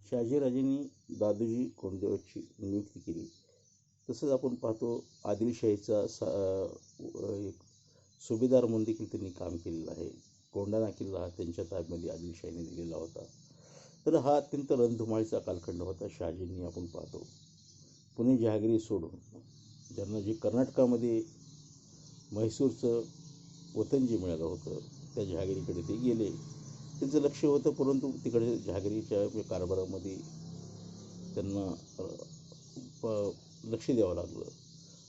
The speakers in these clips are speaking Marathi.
शहाजीराजेंनी दादोजी कोंडदेवाची नियुक्ती केली. तसंच आपण पाहतो आदिलशाहीचा एक सुभेदार म्हणून देखील त्यांनी काम केलेलं आहे. कोंढाणा किल्ला हा त्यांच्या ताब्यामध्ये आदिलशाहीने दिलेला होता. तर हा अत्यंत रणधुमाळीचा कालखंड होता. शहाजींनी आपण पाहतो पुणे जहागिरी सोडून ज्यांना जे कर्नाटकामध्ये म्हैसूरचं वतन जे मिळालं होतं त्या जहागिरीकडे ते गेले. त्यांचं लक्ष होतं, परंतु तिकडे जहागिरीच्या कारभारामध्ये त्यांना लक्ष द्यावं लागलं.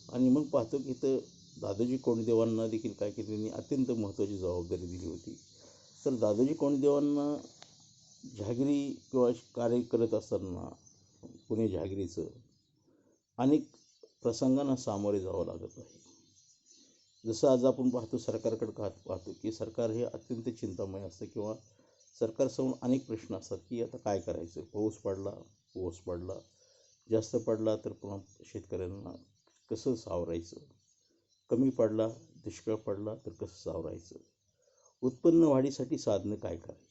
आणि मग पाहतो की इथं दादोजी कोंडदेवांना देखील काय केलं, त्यांनी अत्यंत महत्त्वाची जबाबदारी दिली होती. तर दादोजी कोंडदेवांना जहागिरी किंवा कार्य करत असताना पुणे जहागिरीचं अनेक प्रसंगांना सामोरे जावं लागत आहे. जसं आज आपण पाहतो सरकारकडे पाहतो की सरकार हे अत्यंत चिंतामय असतं किंवा सरकारसमोर अनेक प्रश्न असतात की आता काय करायचं. पाऊस पडला जास्त पडला तर पुन्हा शेतकऱ्यांना कसं सावरायचं, कमी पडला दुष्काळ पडला तर कसं सावरायचं, उत्पन्न वाढीसाठी साधनं काय करायची.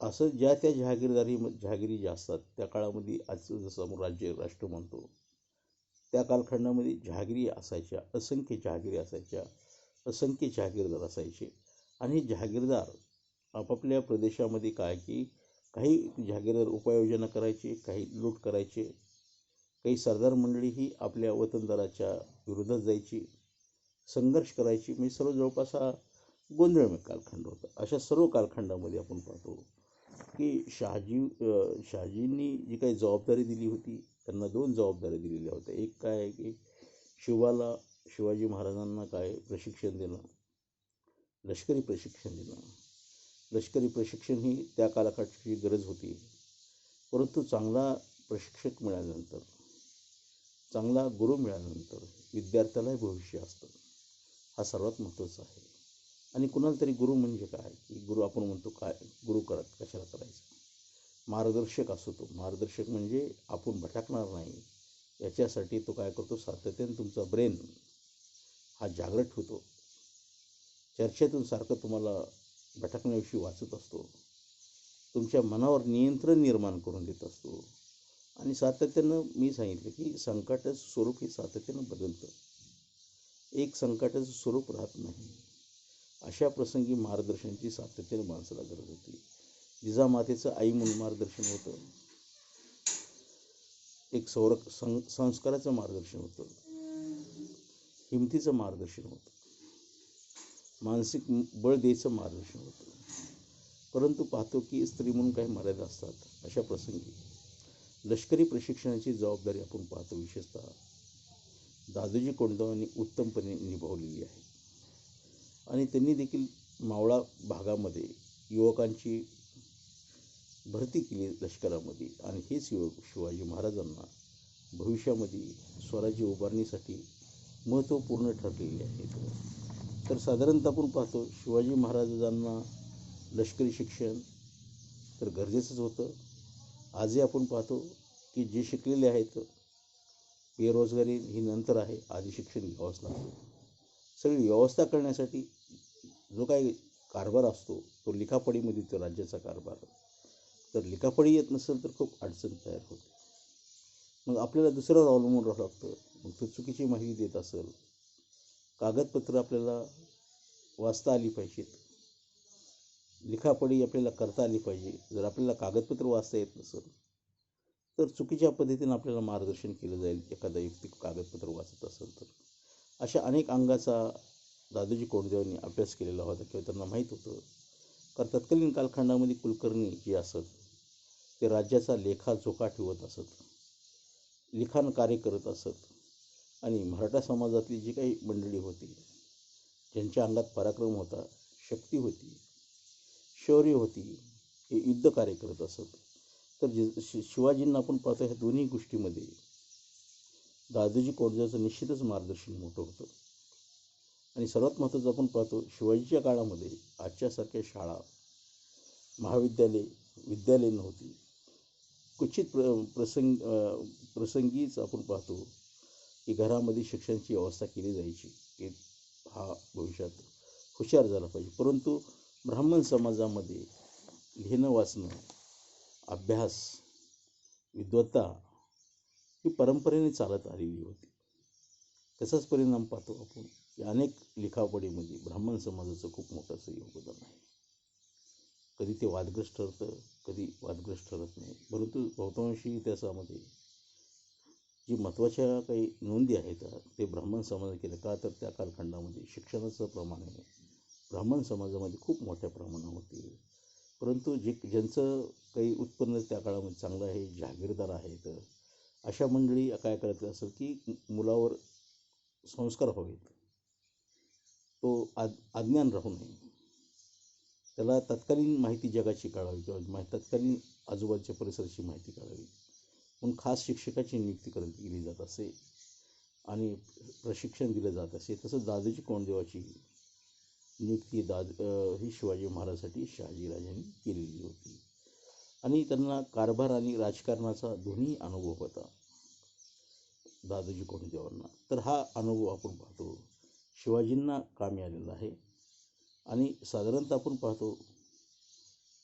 असं ज्या त्या जहागिरी ज्या असतात त्या काळामध्ये आजचं जसं आपण राष्ट्र म्हणतो त्या कालखंडामध्ये जहागिरी असायच्या, असंख्य जहागिरी असायच्या, असंख्य जहागीरदार असायचे. आणि जहागीरदार आपापल्या प्रदेशामध्ये काय की काही जहागीरदार उपाययोजना करायचे, काही लूट करायचे, काही सरदार मंडळी ही आपल्या वतनदाराच्या विरोधात जायची, संघर्ष करायची. म्हणजे सर्व जवळपास हा गोंधळमय कालखंड होता. अशा सर्व कालखंडामध्ये आपण पाहतो की शहाजींनी जी काही जबाबदारी दिली होती त्यांना दोन जबाबदाऱ्या दिलेल्या होत्या. एक काय आहे की शिवाजी महाराजांना काय प्रशिक्षण देणं, लष्करी प्रशिक्षण देणं. लष्करी प्रशिक्षण ही त्या कालखंडाची गरज होती, परंतु चांगला प्रशिक्षक मिळाल्यानंतर, चांगला गुरु मिळाल्यानंतर विद्यार्थ्यालाही भविष्य असतं. हा सर्वात महत्त्वाचा आहे. आणि कुणाला तरी गुरु म्हणजे काय की गुरु आपण म्हणतो काय गुरु कशाला करायचं, मार्गदर्शक असतो. तो मार्गदर्शक म्हणजे आपण भटकणार नाही याच्यासाठी तो काय करतो, सातत्याने तुमचा ब्रेन हा जागृत होतो. चर्चेतून सारखं तुम्हाला भटकण्याविषयी वाचत असतो, तुमच्या मनावर नियंत्रण निर्माण करून देत असतो. आणि सातत्यानं मी सांगितलं की संकटाचं स्वरूप हे सातत्यानं बदलतं, एक संकटाचं स्वरूप राहत नाही. अशा प्रसंगी मार्गदर्शनाची सातत्याने माणसाला गरज होती. जिजामातेचं आई म्हणून मार्गदर्शन होतं, एक संस्काराचं मार्गदर्शन होतं, हिमतीचं मार्गदर्शन होतं, मानसिक बळ द्यायचं मार्गदर्शन होतं. परंतु पाहतो की स्त्री म्हणून काही मर्यादा असतात. अशा प्रसंगी लष्करी प्रशिक्षणाची जबाबदारी आपण पाहतो विशेषतः दादोजी कोंडदेवांनी उत्तमपणे निभावलेली आहे. आणि त्यांनी देखील मावळा भागामध्ये युवकांची भरती केली लष्करामध्ये. आणि हेच युवक शिवाजी महाराजांना भविष्यामध्ये स्वराज्य उभारणीसाठी महत्त्वपूर्ण ठरलेले आहेत. तर साधारणतः आपण पाहतो शिवाजी महाराजांना लष्करी शिक्षण तर गरजेचंच होतं. आजही आपण पाहतो की जे शिकलेले आहेत, बेरोजगारी ही नंतर आहे, आधी शिक्षण घ्यावंच लागतं. सगळी व्यवस्था करण्यासाठी जो काही कारभार असतो तो लिखापडीमध्ये तो राज्याचा कारभार. तर लिखापडी येत नसेल तर खूप अडचण तयार होते. मग आपल्याला दुसऱ्यावर अवलंबून राहावं लागतं. मग तो चुकीची माहिती देत असेल, कागदपत्र आपल्याला वाचता आली पाहिजेत, लिखापडी आपल्याला करता आली पाहिजे. जर आपल्याला कागदपत्र वाचता येत नसेल तर चुकीच्या पद्धतीनं आपल्याला मार्गदर्शन केलं जाईल. एखादा व्यक्ती कागदपत्र वाचत असेल तर अशा अनेक अंगाचा दादोजी कोंडदेवांनी अभ्यास केलेला होता किंवा त्यांना माहीत होतं. कारण तत्कालीन कालखंडामध्ये कुलकर्णी जे असत ते राज्याचा लेखाजोखा ठेवत असत, लिखाण कार्य करत असत. आणि मराठा समाजातली जी काही मंडळी होती, ज्यांच्या अंगात पराक्रम होता, शक्ती होती, शौर्य होती, हे युद्ध कार्य करत असत. तर शिवाजींना आपण पाहतो ह्या दोन्ही गोष्टीमध्ये दादोजी कोंडदेवाचं निश्चितच मार्गदर्शन मोठं होतं. आणि सर्वात महत्त्वाचं आपण पाहतो शिवाजीच्या काळामध्ये आजच्यासारख्या शाळा, विद्यालय नव्हती. क्वचित प्रसंगीच आपण पाहतो की घरामध्ये शिक्षणाची व्यवस्था केली जायची की हा भविष्यात हुशार झाला पाहिजे. परंतु ब्राह्मण समाजामध्ये लिहिणं वाचणं अभ्यास, विद्वत्ता ही परंपरेने चालत आलेली होती. त्याचाच परिणाम पाहतो आपण की अनेक लिखापडीमध्ये ब्राह्मण समाजाचं खूप मोठं असं योगदान आहे. कधी ते वादग्रस्त ठरतं, कधी वादग्रस्त ठरत नाही. परंतु बहुतांशी इतिहासामध्ये जी महत्त्वाच्या काही नोंदी आहेत ते ब्राह्मण समाज केलं का, तर त्या कालखंडामध्ये शिक्षणाचं प्रमाण आहे ब्राह्मण समाजामध्ये खूप मोठ्या प्रमाणावर होते. परंतु ज्यांचं काही उत्पन्न त्या काळामध्ये चांगलं आहे, जहागीरदार आहेत, अशा मंडळी काय करत असेल की मुलावर संस्कार हवेत, तो अज्ञान राहू नये, त्याला तत्कालीन माहिती जगाची कळावी किंवा तत्कालीन आजूबाजूच्या परिसराची माहिती कळावी म्हणून खास शिक्षकाची नियुक्ती केली जात असे आणि प्रशिक्षण दिलं जात असे. तसंच दादोजी कोंडदेवाची नियुक्ती ही शिवाजी महाराजांसाठी शहाजीराजांनी केलेली होती आणि त्यांना कारभार आणि राजकारणाचा दोन्ही अनुभव होता दादोजी कोंडदेवांना. तर हा अनुभव आपण पाहतो शिवाजींना कामी आलेला आहे. आणि साधारणतः आपण पाहतो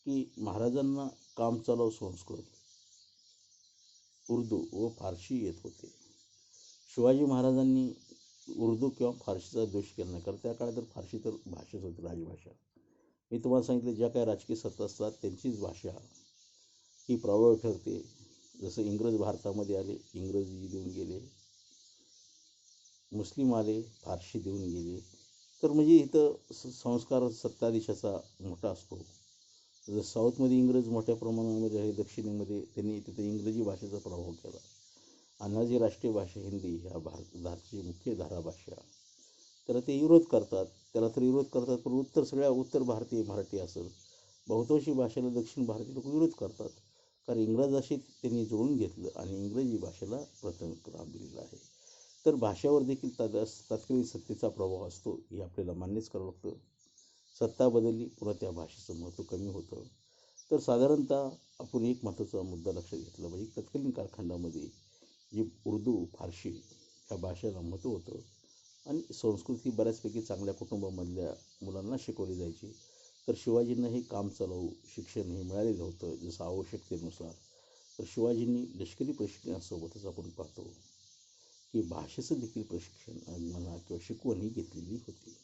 की महाराजांना काम चालव संस्कृत, उर्दू व फारशी येत होते. शिवाजी महाराजांनी उर्दू किंवा फारशीचा दोष केला नाही, कारण त्या काळात तर फारशी तर भाषाच होती, राजभाषा. मी तुम्हाला सांगितलं ज्या काही राजकीय सत्ता असतात त्यांचीच भाषा ही प्रभावी ठरते. जसं इंग्रज भारतामध्ये आले, इंग्रजी देऊन गेले, मुस्लिम आले, फारशी देऊन गेले. तर म्हणजे इथं संस्कार सत्ताधीशाचा मोठा असतो. जर साऊथमध्ये इंग्रज मोठ्या प्रमाणामध्ये आहे, दक्षिणेमध्ये त्यांनी तिथे इंग्रजी भाषेचा प्रभाव केला. आणि जी राष्ट्रीय भाषा हिंदी ह्या भारताची मुख्य धारा भाषा, त्याला ते विरोध करतात. पण सगळ्या उत्तर भारतीय मराठी असेल, बहुतांशी भाषेला दक्षिण भारतीय लोक विरोध करतात, कारण इंग्रजाशी त्यांनी जुळून घेतलं आणि इंग्रजी भाषेला प्रथम क्रम दिलेला आहे. तर भाषेवर देखील तत्कालीन सत्तेचा प्रभाव असतो हे आपल्याला मान्यच करावं लागतं. सत्ता बदलली पुन्हा त्या भाषेचं महत्त्व कमी होतं. तर साधारणतः आपण एक महत्त्वाचा मुद्दा लक्षात घेतला पाहिजे. तत्कालीन कालखंडामध्ये जी उर्दू, फारशी ह्या भाषेला महत्त्व होतं आणि संस्कृती बऱ्याचपैकी चांगल्या कुटुंबामधल्या मुलांना शिकवली जायची. तर शिवाजींना हे काम चालवू शिक्षण हे मिळालेलं होतं जसं आवश्यकतेनुसार. तर शिवाजींनी लष्करी प्रशिक्षणासोबतच आपण पाहतो की भाषेचं देखील प्रशिक्षण म्हणा किंवा शिकवण ही घेतलेली होती.